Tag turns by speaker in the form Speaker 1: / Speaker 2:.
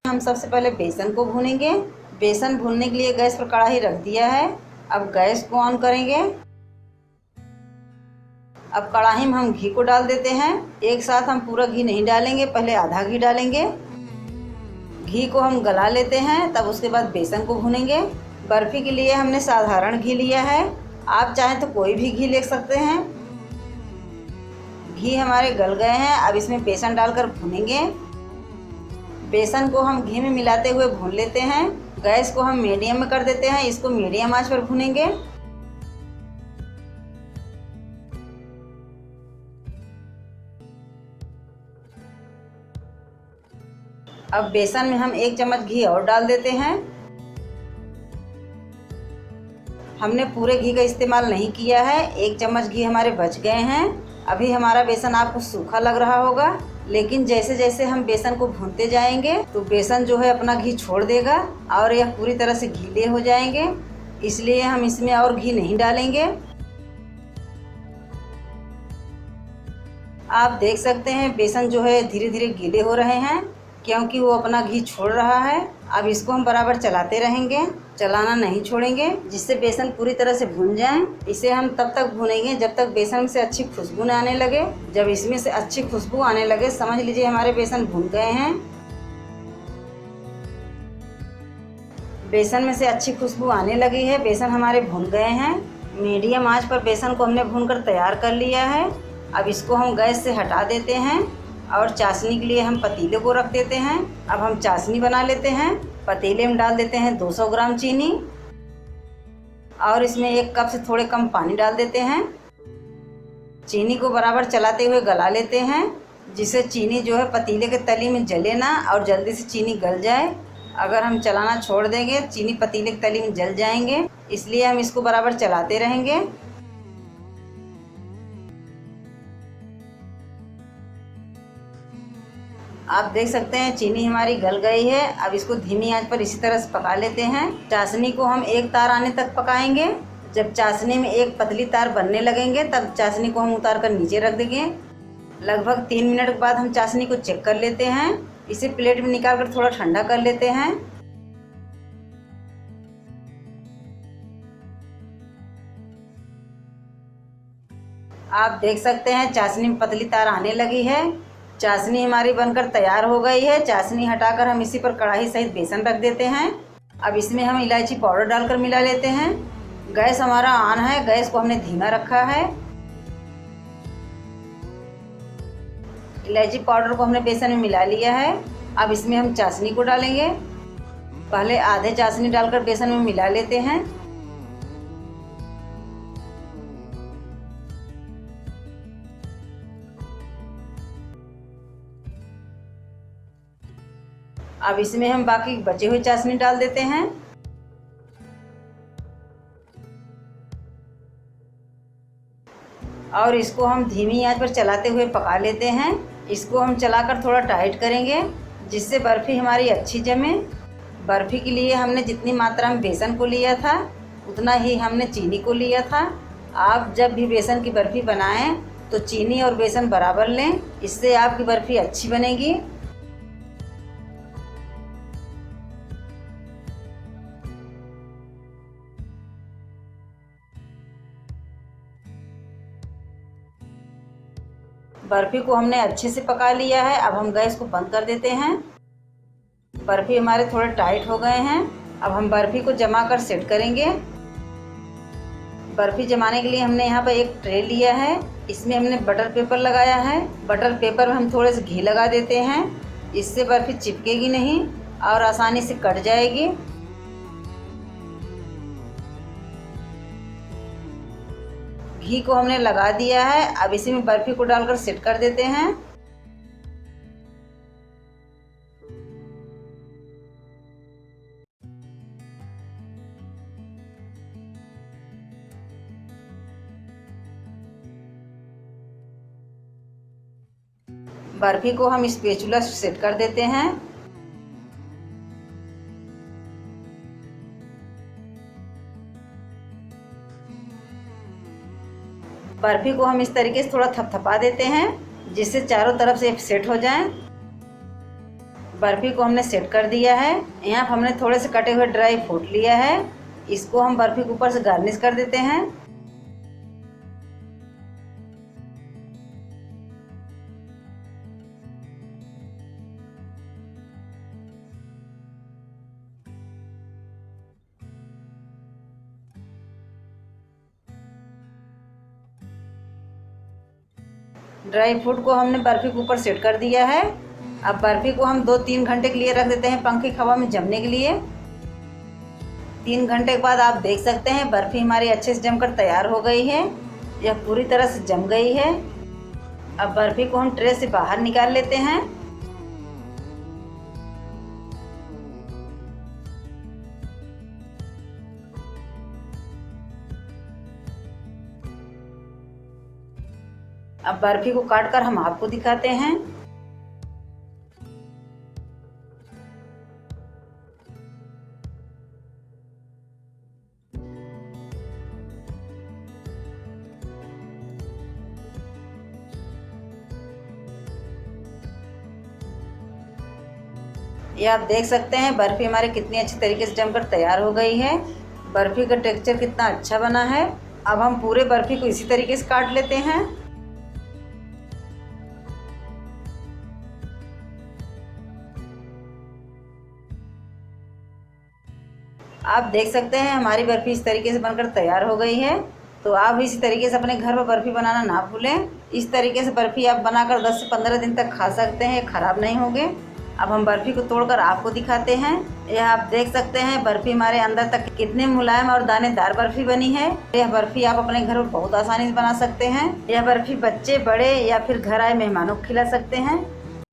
Speaker 1: हम सबसे पहले बेसन को भूनेंगे। बेसन भूनने के लिए गैस पर कढ़ाई रख दिया है। अब गैस को ऑन करेंगे। अब कढ़ाई में हम घी को डाल देते हैं। एक साथ हम पूरा घी नहीं डालेंगे, पहले आधा घी डालेंगे। घी को हम गला लेते हैं, तब उसके बाद बेसन को भूनेंगे। बर्फ़ी के लिए हमने साधारण घी लिया है, आप चाहें तो कोई भी घी ले सकते हैं। घी हमारे गल गए हैं। अब इसमें बेसन डालकर भूनेंगे। बेसन को हम घी में मिलाते हुए भून लेते हैं। गैस को हम मीडियम में कर देते हैं, इसको मीडियम आंच पर भूनेंगे। अब बेसन में हम 1 चम्मच घी और डाल देते हैं। हमने पूरे घी का इस्तेमाल नहीं किया है, 1 चम्मच घी हमारे बच गए हैं। अभी हमारा बेसन आपको सूखा लग रहा होगा, लेकिन जैसे जैसे हम बेसन को भूनते जाएंगे तो बेसन जो है अपना घी छोड़ देगा और यह पूरी तरह से गीले हो जाएंगे। इसलिए हम इसमें और घी नहीं डालेंगे। आप देख सकते हैं बेसन जो है धीरे धीरे गीले हो रहे हैं, क्योंकि वो अपना घी छोड़ रहा है। अब इसको हम बराबर चलाते रहेंगे, चलाना नहीं छोड़ेंगे, जिससे बेसन पूरी तरह से भून जाए। इसे हम तब तक भूनेंगे जब तक बेसन से अच्छी खुशबू न आने लगे। जब इसमें से अच्छी खुशबू आने लगे, समझ लीजिए हमारे बेसन भून गए हैं। बेसन में से अच्छी खुशबू आने लगी है, बेसन हमारे भून गए हैं। मीडियम आंच पर बेसन को हमने भूनकर तैयार कर लिया है। अब इसको हम गैस से हटा देते हैं और चाशनी के लिए हम पतीले को रख देते हैं। अब हम चाशनी बना लेते हैं। पतीले में डाल देते हैं 200 ग्राम चीनी और इसमें 1 कप से थोड़े कम पानी डाल देते हैं। चीनी को बराबर चलाते हुए गला लेते हैं, जिससे चीनी जो है पतीले के तली में जले ना और जल्दी से चीनी गल जाए। अगर हम चलाना छोड़ देंगे चीनी पतीले के तली में जल जाएंगे, इसलिए हम इसको बराबर चलाते रहेंगे। आप देख सकते हैं चीनी हमारी गल गई है। अब इसको धीमी आंच पर इसी तरह से पका लेते हैं। चाशनी को हम 1 तार आने तक पकाएंगे। जब चाशनी में एक पतली तार बनने लगेंगे तब चाशनी को हम उतार कर नीचे रख देंगे। लगभग 3 मिनट के बाद हम चाशनी को चेक कर लेते हैं। इसे प्लेट में निकाल कर थोड़ा ठंडा कर लेते हैं। आप देख सकते हैं चाशनी में पतली तार आने लगी है। चाशनी हमारी बनकर तैयार हो गई है। चाशनी हटाकर हम इसी पर कढ़ाई सहित बेसन रख देते हैं। अब इसमें हम इलायची पाउडर डालकर मिला लेते हैं। गैस हमारा ऑन है, गैस को हमने धीमा रखा है। इलायची पाउडर को हमने बेसन में मिला लिया है। अब इसमें हम चाशनी को डालेंगे। पहले आधे चाशनी डालकर बेसन में मिला लेते हैं। अब इसमें हम बाकी बचे हुए चाशनी डाल देते हैं। और इसको हम धीमी आंच पर चलाते हुए पका लेते हैं। इसको हम चलाकर थोड़ा टाइट करेंगे, जिससे बर्फ़ी हमारी अच्छी जमे। बर्फ़ी के लिए हमने जितनी मात्रा में बेसन को लिया था उतना ही हमने चीनी को लिया था। आप जब भी बेसन की बर्फ़ी बनाएं तो चीनी और बेसन बराबर लें, इससे आपकी बर्फ़ी अच्छी बनेगी। बर्फ़ी को हमने अच्छे से पका लिया है। अब हम गैस को बंद कर देते हैं। बर्फ़ी हमारे थोड़े टाइट हो गए हैं। अब हम बर्फ़ी को जमा कर सेट करेंगे। बर्फ़ी जमाने के लिए हमने यहाँ पर एक ट्रे लिया है। इसमें हमने बटर पेपर लगाया है। बटर पेपर में हम थोड़े से घी लगा देते हैं, इससे बर्फ़ी चिपकेगी नहीं और आसानी से कट जाएगी। घी को हमने लगा दिया है। अब इसी में बर्फ़ी को डालकर सेट कर देते हैं। बर्फ़ी को हम स्पैचुला से सेट कर देते हैं। बर्फ़ी को हम इस तरीके से थोड़ा थपथपा देते हैं, जिससे चारों तरफ से सेट हो जाए। बर्फ़ी को हमने सेट कर दिया है। यहाँ पर हमने थोड़े से कटे हुए ड्राई फ्रूट लिया है, इसको हम बर्फ़ी के ऊपर से गार्निश कर देते हैं। ड्राई फ्रूट को हमने बर्फ़ी के ऊपर सेट कर दिया है। अब बर्फ़ी को हम 2-3 घंटे के लिए रख देते हैं पंखे की हवा में जमने के लिए। 3 घंटे के बाद आप देख सकते हैं बर्फ़ी हमारी अच्छे से जमकर तैयार हो गई है। यह पूरी तरह से जम गई है। अब बर्फ़ी को हम ट्रे से बाहर निकाल लेते हैं। अब बर्फ़ी को काट कर हम आपको दिखाते हैं। ये आप देख सकते हैं बर्फ़ी हमारी कितनी अच्छी तरीके से जमकर तैयार हो गई है। बर्फ़ी का टेक्सचर कितना अच्छा बना है। अब हम पूरे बर्फ़ी को इसी तरीके से काट लेते हैं। आप देख सकते हैं हमारी बर्फ़ी इस तरीके से बनकर तैयार हो गई है। तो आप इसी तरीके से अपने घर पर बर्फ़ी बनाना ना भूलें। इस तरीके से बर्फ़ी आप बनाकर 10 से 15 दिन तक खा सकते हैं, ख़राब नहीं होंगे। अब हम बर्फ़ी को तोड़कर आपको दिखाते हैं। यह आप देख सकते हैं बर्फ़ी हमारे अंदर तक कितने मुलायम और दानेदार बर्फ़ी बनी है। यह बर्फ़ी आप अपने घर पर बहुत आसानी से बना सकते हैं। यह बर्फ़ी बच्चे, बड़े या फिर घर आए मेहमानों को खिला सकते हैं।